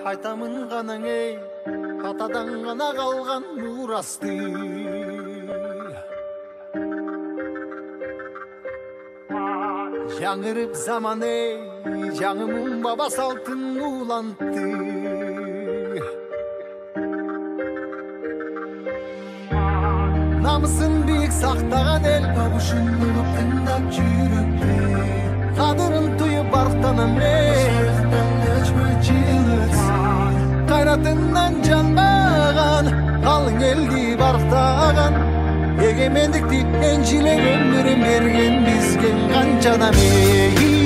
Айтамын ғанаң ей, атадан ғана қалған мурасты. Жаңырып заман ей, жаңымын баба салтын улантты. Намысын биік сақтаған ел, бабушын ұлып тыңдап жүріпті. Қадырын тұйып барықтанам ей, қайратынан жанбаған, қалың елді барықтаған. Егемендікті еншілеп өмірін берген бізген қаншадам ей.